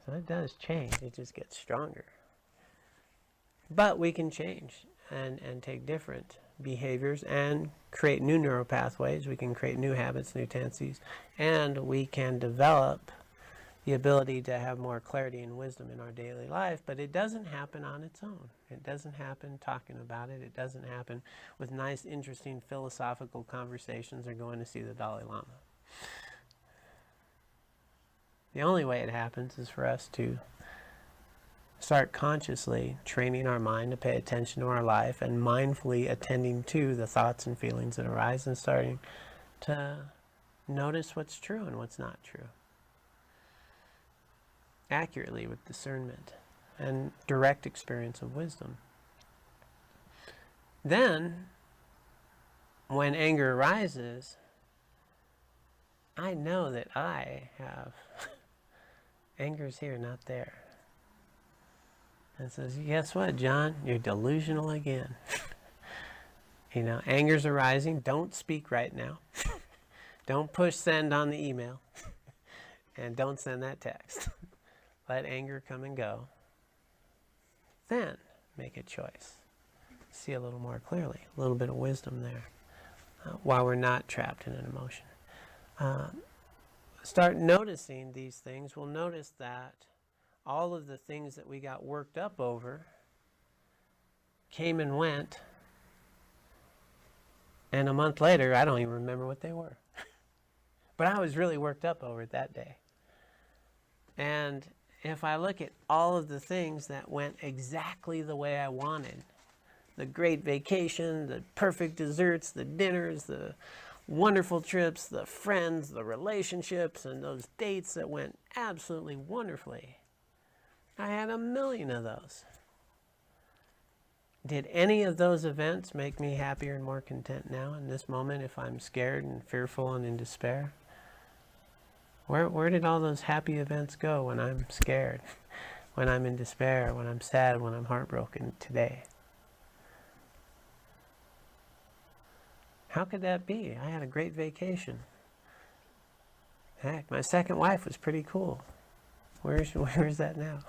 So it does change. It just gets stronger. But we can change and take different behaviors and create new neural pathways. We can create new habits, new tendencies, and we can develop the ability to have more clarity and wisdom in our daily life, but it doesn't happen on its own. It doesn't happen talking about it. It doesn't happen with nice, interesting philosophical conversations or going to see the Dalai Lama. The only way it happens is for us to start consciously training our mind to pay attention to our life and mindfully attending to the thoughts and feelings that arise, and starting to notice what's true and what's not true accurately with discernment and direct experience of wisdom. Then, when anger arises, I know that I have anger's here, not there. And says, guess what, John? You're delusional again. Anger's arising. Don't speak right now. Don't push send on the email. And don't send that text. Let anger come and go. Then make a choice. See a little more clearly. A little bit of wisdom there. While we're not trapped in an emotion. Start noticing these things. We'll notice that all of the things that we got worked up over came and went, and a month later I don't even remember what they were. But I was really worked up over it that day. And if I look at all of the things that went exactly the way I wanted, the great vacation, the perfect desserts, the dinners, the wonderful trips, the friends, the relationships, and those dates that went absolutely wonderfully. I had a million of those. Did any of those events make me happier and more content now in this moment if I'm scared and fearful and in despair? Where did all those happy events go when I'm scared, when I'm in despair, when I'm sad, when I'm heartbroken today? How could that be? I had a great vacation. Heck, my second wife was pretty cool. Where is that now?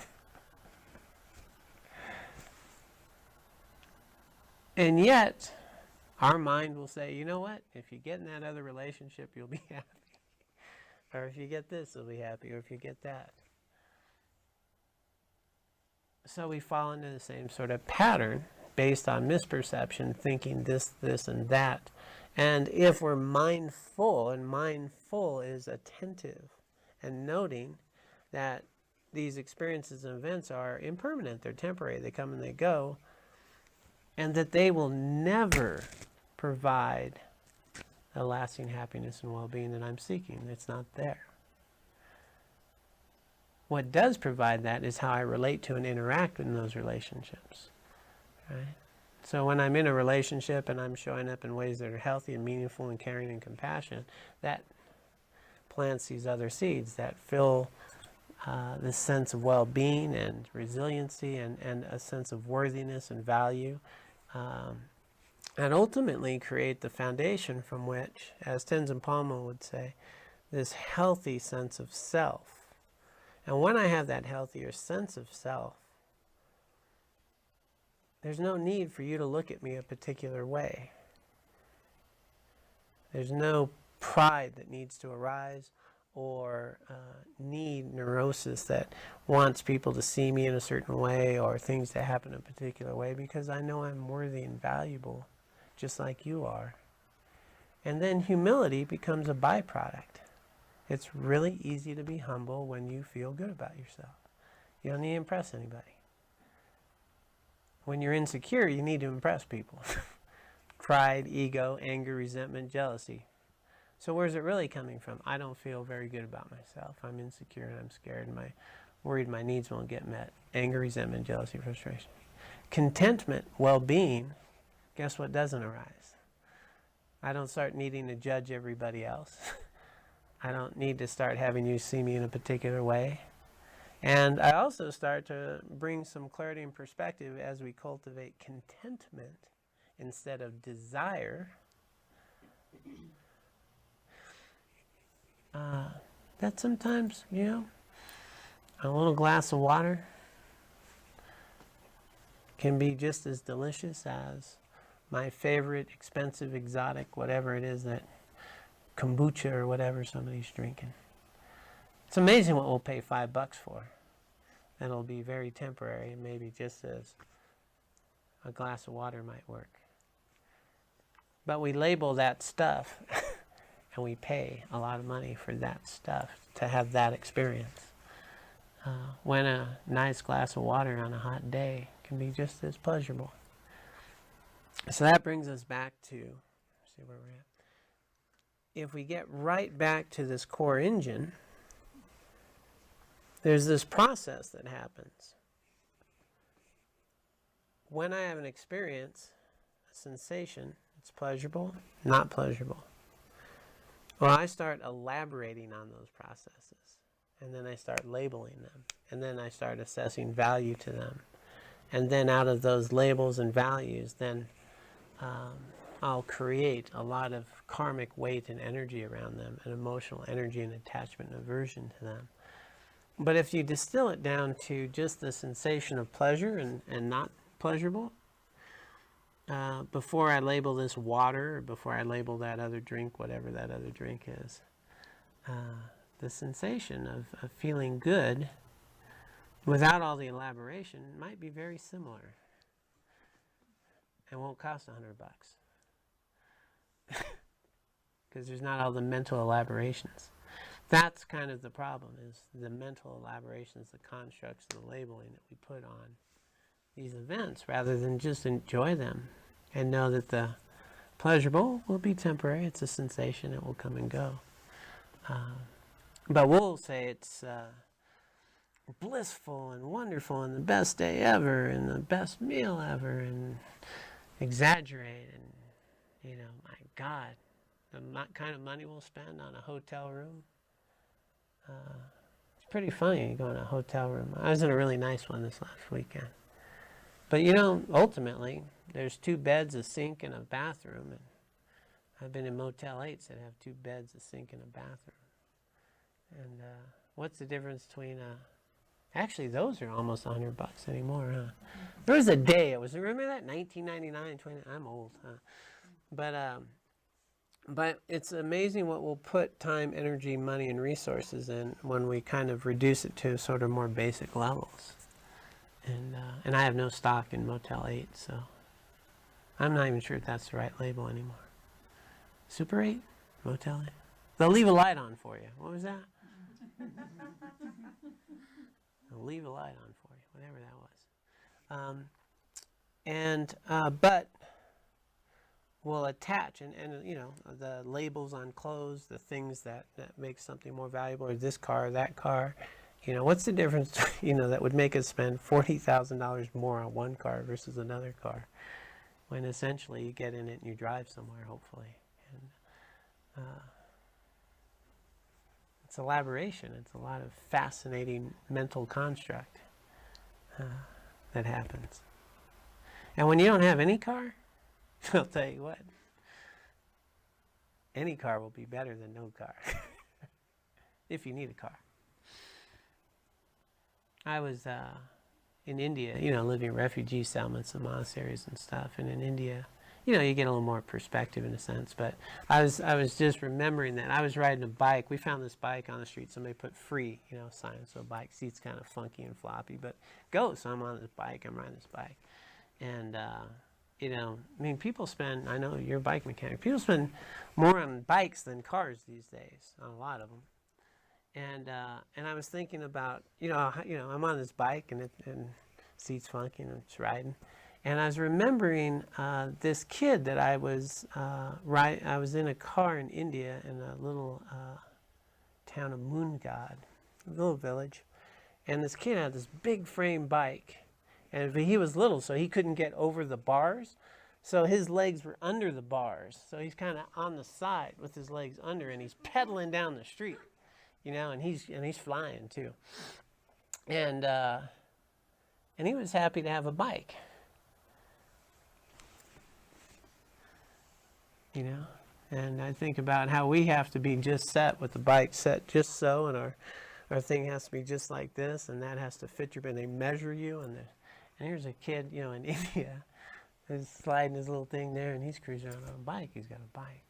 And yet, our mind will say, you know what? If you get in that other relationship, you'll be happy. Or if you get this, you'll be happy. Or if you get that. So we fall into the same sort of pattern based on misperception, thinking this, and that. And if we're mindful, and mindful is attentive and noting that these experiences and events are impermanent, they're temporary, they come and they go, and that they will never provide the lasting happiness and well-being that I'm seeking. It's not there. What does provide that is how I relate to and interact in those relationships. Right? So when I'm in a relationship and I'm showing up in ways that are healthy and meaningful and caring and compassionate, that plants these other seeds that fill this sense of well-being and resiliency and a sense of worthiness and value, and ultimately create the foundation from which, as Tenzin Palmo would say, this healthy sense of self. And when I have that healthier sense of self, there's no need for you to look at me a particular way. There's no pride that needs to arise or need neurosis that wants people to see me in a certain way or things to happen in a particular way, because I know I'm worthy and valuable just like you are. And then humility becomes a byproduct. It's really easy to be humble when you feel good about yourself. You don't need to impress anybody. When you're insecure, you need to impress people. Pride, ego, anger, resentment, jealousy. So where's it really coming from? I don't feel very good about myself. I'm insecure and I'm scared and worried my needs won't get met. Anger, resentment, jealousy, frustration. Contentment, well-being, guess what doesn't arise? I don't start needing to judge everybody else. I don't need to start having you see me in a particular way. And I also start to bring some clarity and perspective as we cultivate contentment instead of desire. That sometimes, a little glass of water can be just as delicious as my favorite expensive exotic, whatever it is, that kombucha or whatever somebody's drinking. It's amazing what we'll pay $5 for. And it'll be very temporary, and maybe just as a glass of water might work. But we label that stuff and we pay a lot of money for that stuff to have that experience. when a nice glass of water on a hot day can be just as pleasurable. So that brings us back to, see where we're at. If we get right back to this core engine, there's this process that happens. When I have an experience, a sensation, it's pleasurable, not pleasurable. Well, I start elaborating on those processes, and then I start labeling them, and then I start assessing value to them. And then out of those labels and values, then I'll create a lot of karmic weight and energy around them, and emotional energy and attachment and aversion to them. But if you distill it down to just the sensation of pleasure and not pleasurable, before I label this water, or before I label that other drink, whatever that other drink is, the sensation of feeling good without all the elaboration might be very similar. It won't cost $100. Because there's not all the mental elaborations. That's kind of the problem, is the mental elaborations, the constructs, the labeling that we put on these events, rather than just enjoy them and know that the pleasurable will be temporary. It's a sensation. It will come and go. But we'll say it's blissful and wonderful and the best day ever and the best meal ever, and exaggerate, and my God, the kind of money we'll spend on a hotel room. It's pretty funny going to a hotel room. I was in a really nice one this last weekend. But ultimately, there's 2 beds, a sink, and a bathroom. And I've been in Motel 8s that have 2 beds, a sink, and a bathroom. And what's the difference between actually, those are almost $100 anymore, huh? There was a day, remember that? 1999, 20, I'm old, huh? But it's amazing what we'll put time, energy, money, and resources in when we kind of reduce it to sort of more basic levels. And I have no stock in Motel 8, so I'm not even sure if that's the right label anymore. Super 8? Motel 8? They'll leave a light on for you. What was that? They'll leave a light on for you, whatever that was. But we'll attach, and the labels on clothes, the things that make something more valuable, or this car, that car. What's the difference, that would make us spend $40,000 more on one car versus another car, when essentially you get in it and you drive somewhere, hopefully. And it's elaboration. It's a lot of fascinating mental construct that happens. And when you don't have any car, I'll tell you what, any car will be better than no car, if you need a car. I was in India, living in refugee settlements and monasteries and stuff. And in India, you get a little more perspective in a sense. But I was just remembering that I was riding a bike. We found this bike on the street. Somebody put free, sign. So bike seat's kind of funky and floppy, but go. So I'm on this bike. I'm riding this bike, and people spend. I know you're a bike mechanic. People spend more on bikes than cars these days. On a lot of them. And I was thinking about, I'm on this bike and seat's funky and it's riding. And I was remembering this kid that I was I was in a car in India in a little town of Moongad, a little village. And this kid had this big frame bike. And he was little, so he couldn't get over the bars. So his legs were under the bars. So he's kind of on the side with his legs under, and he's pedaling down the street. And he's flying too, and he was happy to have a bike, And I think about how we have to be just set with the bike set just so, and our thing has to be just like this, and that has to fit your. And they measure you, and here's a kid, in India, who's sliding his little thing there, and he's cruising around on a bike. He's got a bike.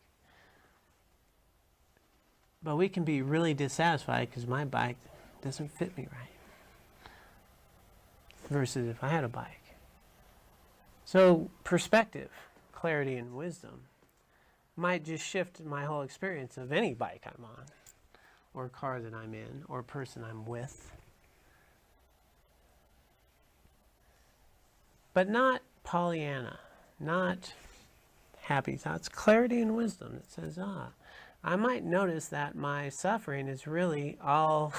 But we can be really dissatisfied because my bike doesn't fit me right, versus if I had a bike. So perspective, clarity, and wisdom might just shift my whole experience of any bike I'm on, or car that I'm in, or person I'm with. but not Pollyanna, not happy thoughts, clarity and wisdom that says, I might notice that my suffering is really all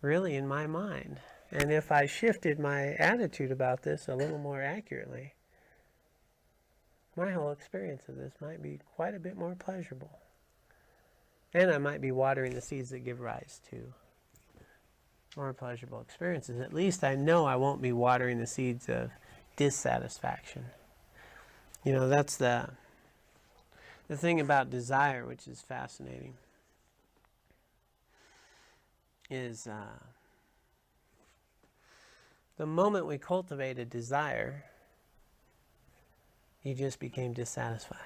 really in my mind. And if I shifted my attitude about this a little more accurately, my whole experience of this might be quite a bit more pleasurable. And I might be watering the seeds that give rise to more pleasurable experiences. At least I know I won't be watering the seeds of dissatisfaction. You know, that's the thing about desire, which is fascinating, is the moment we cultivate a desire, you just became dissatisfied.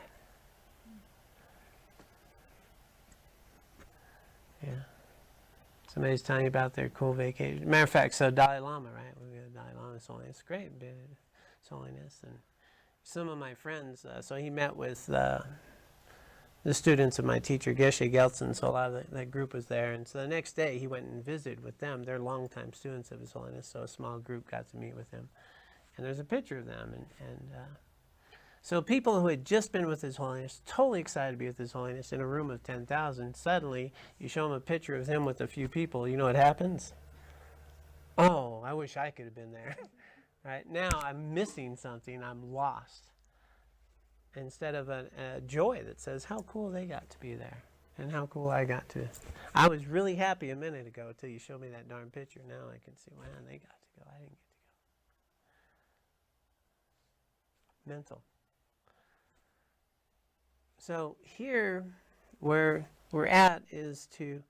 Yeah. Somebody's telling you about their cool vacation. Matter of fact, so Dalai Lama, right? We got Dalai Lama's holiness. Great, His Holiness. And some of my friends, so he met with the students of my teacher, Geshe Gelsen, so a lot of that group was there. And so the next day he went and visited with them. They're longtime students of His Holiness, so a small group got to meet with him. And there's a picture of them. So people who had just been with His Holiness, totally excited to be with His Holiness, in a room of 10,000, suddenly you show them a picture of him with a few people. You know what happens? Oh, I wish I could have been there. Right? Now I'm missing something. I'm lost. Instead of a joy that says, how cool they got to be there. And how cool I got to. I was really happy a minute ago until you showed me that darn picture. Now I can see, wow, they got to go. I didn't get to go. Mental. So here, where we're at is to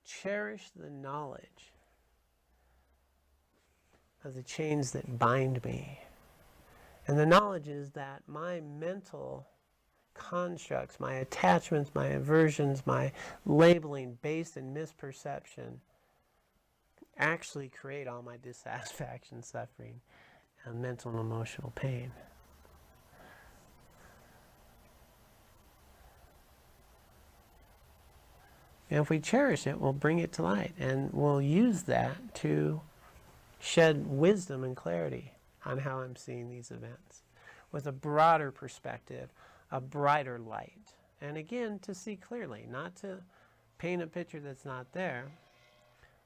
cherish the knowledge of the chains that bind me. And the knowledge is that my mental constructs, my attachments, my aversions, my labeling based in misperception actually create all my dissatisfaction, suffering, and mental and emotional pain. And if we cherish it, we'll bring it to light, and we'll use that to shed wisdom and clarity on how I'm seeing these events with a broader perspective, a brighter light. And again, to see clearly, not to paint a picture that's not there.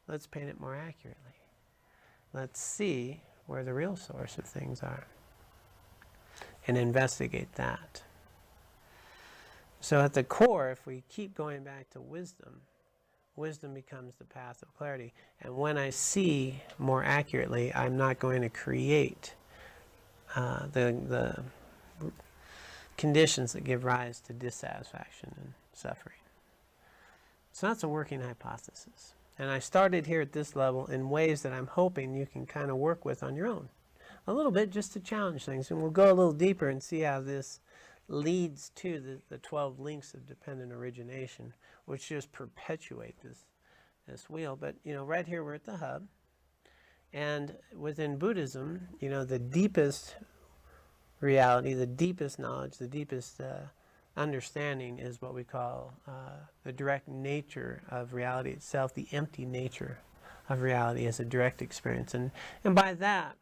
Let's paint it more accurately. Let's see where the real source of things are and investigate that. So at the core, if we keep going back to wisdom, wisdom becomes the path of clarity. And when I see more accurately, I'm not going to create the conditions that give rise to dissatisfaction and suffering. So that's a working hypothesis. And I started here at this level in ways that I'm hoping you can kind of work with on your own. A little bit just to challenge things. And we'll go a little deeper and see how this leads to the 12 links of dependent origination, which just perpetuate this wheel. But, you know, right here we're at the hub. And within Buddhism, you know, the deepest reality, the deepest knowledge, the deepest understanding is what we call the direct nature of reality itself, the empty nature of reality as a direct experience. And by that,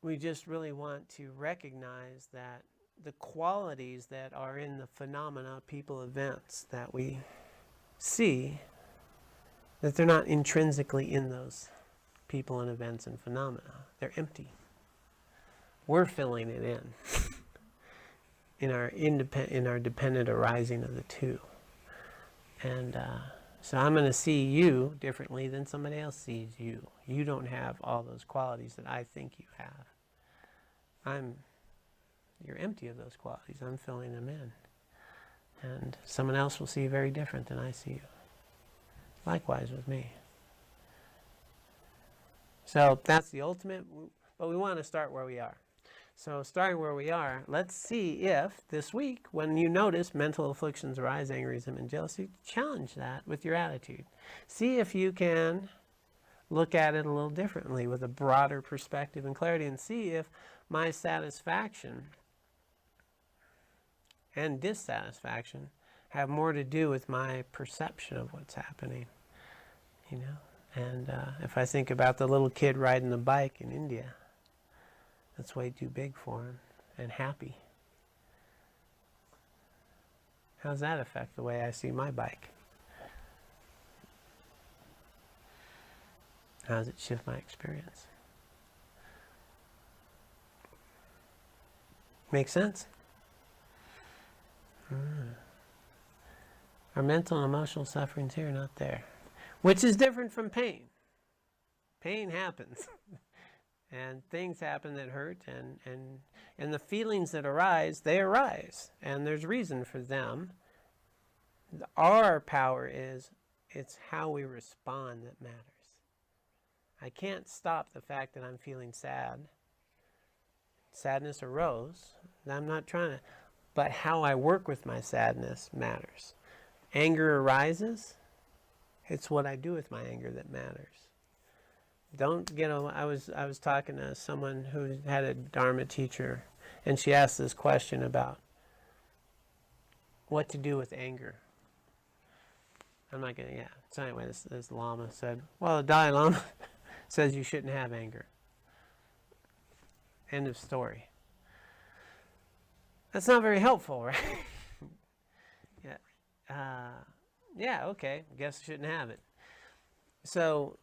we just really want to recognize that the qualities that are in the phenomena, people, events that we see, that they're not intrinsically in those people and events and phenomena. They're empty. We're filling it in our dependent arising of the two. And so I'm going to see you differently than somebody else sees you. You don't have all those qualities that I think you have. You're empty of those qualities. I'm filling them in. And someone else will see you very different than I see you. Likewise with me. So that's the ultimate, but we want to start where we are. So starting where we are, let's see if this week, when you notice mental afflictions arise, anger, resentment, and jealousy, challenge that with your attitude. See if you can look at it a little differently with a broader perspective and clarity, and see if my satisfaction and dissatisfaction have more to do with my perception of what's happening. You know, And if I think about the little kid riding the bike in India, that's way too big for him, and happy. How does that affect the way I see my bike? How does it shift my experience? Make sense? Our mental and emotional sufferings here, not there. Which is different from pain. Pain happens. And things happen that hurt, and the feelings that arise, they arise. And there's reason for them. Our power is, it's how we respond that matters. I can't stop the fact that I'm feeling sad. Sadness arose. I'm not trying to, but how I work with my sadness matters. Anger arises. It's what I do with my anger that matters. Don't get on. I was talking to someone who had a Dharma teacher, and she asked this question about what to do with anger. I'm not gonna. Yeah. So anyway, this Lama said, "Well, the Dalai Lama says you shouldn't have anger." End of story. That's not very helpful, right? Yeah. Yeah. Okay. Guess I shouldn't have it. So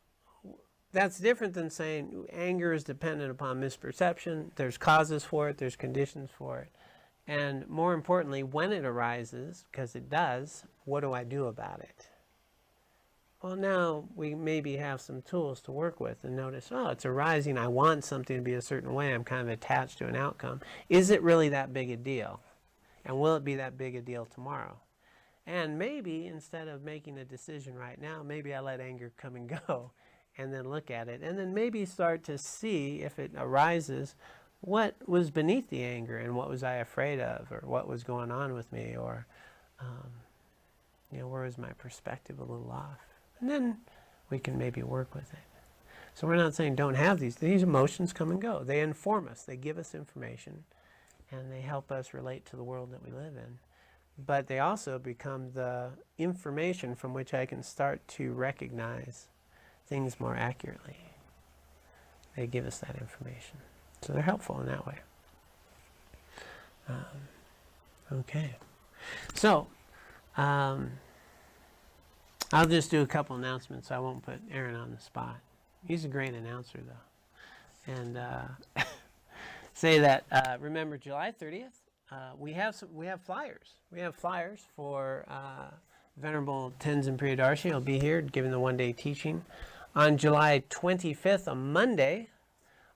that's different than saying anger is dependent upon misperception. There's causes for it. There's conditions for it. And more importantly, when it arises, because it does, what do I do about it? Well, now we maybe have some tools to work with and notice, oh, it's arising. I want something to be a certain way. I'm kind of attached to an outcome. Is it really that big a deal? And will it be that big a deal tomorrow? And maybe instead of making a decision right now, maybe I let anger come and go and then look at it. And then maybe start to see, if it arises, what was beneath the anger and what was I afraid of, or what was going on with me, or where was my perspective a little off? And then we can maybe work with it. So we're not saying don't have these. These emotions come and go. They inform us. They give us information. And they help us relate to the world that we live in. But they also become the information from which I can start to recognize things more accurately. They give us that information. So they're helpful in that way. Okay. So, I'll just do a couple announcements. I won't put Aaron on the spot. He's a great announcer, though. And say that, remember July 30th, we have flyers. We have flyers for Venerable Tenzin Priyadarshi. He'll be here giving the one-day teaching. On July 25th, on Monday,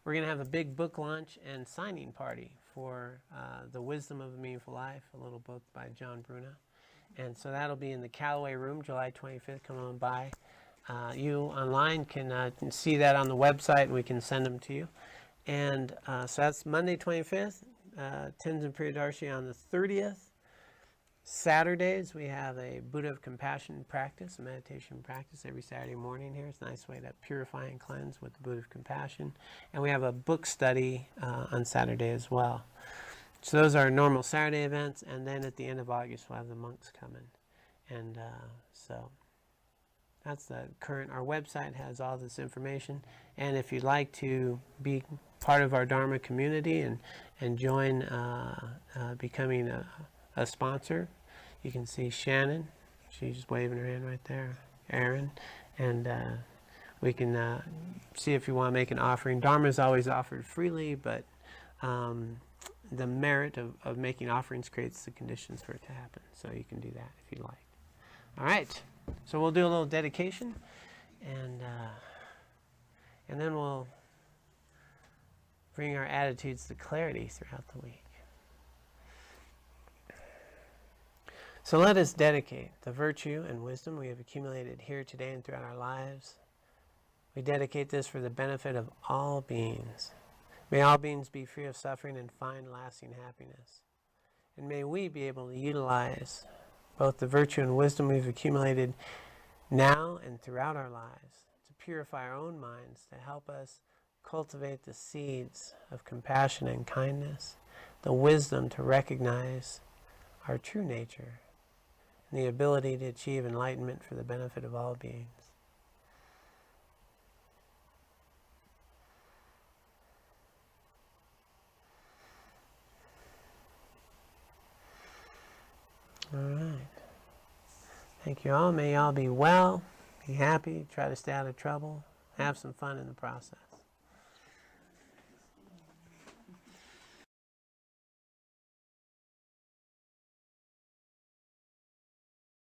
we're going to have a big book launch and signing party for The Wisdom of a Meaningful Life, a little book by John Bruna. And so that'll be in the Callaway Room, July 25th. Come on by. You online can see that on the website, and we can send them to you. And so that's Monday 25th, Tenzin Priyadarshi on the 30th. Saturdays, we have a Buddha of Compassion practice, a meditation practice every Saturday morning here. It's a nice way to purify and cleanse with the Buddha of Compassion. And we have a book study on Saturday as well. So those are normal Saturday events. And then at the end of August, we'll have the monks coming. And so that's the current. Our website has all this information. And if you'd like to be part of our Dharma community and join becoming a sponsor, you can see Shannon. She's just waving her hand right there. Aaron. And we can see if you want to make an offering. Dharma is always offered freely, but the merit of making offerings creates the conditions for it to happen. So you can do that if you like. All right. So we'll do a little dedication, and then we'll bring our attitudes to clarity throughout the week. So let us dedicate the virtue and wisdom we have accumulated here today and throughout our lives. We dedicate this for the benefit of all beings. May all beings be free of suffering and find lasting happiness. And may we be able to utilize both the virtue and wisdom we've accumulated now and throughout our lives to purify our own minds, to help us cultivate the seeds of compassion and kindness, the wisdom to recognize our true nature, and the ability to achieve enlightenment for the benefit of all beings. All right. Thank you all. May you all be well, be happy, try to stay out of trouble, have some fun in the process.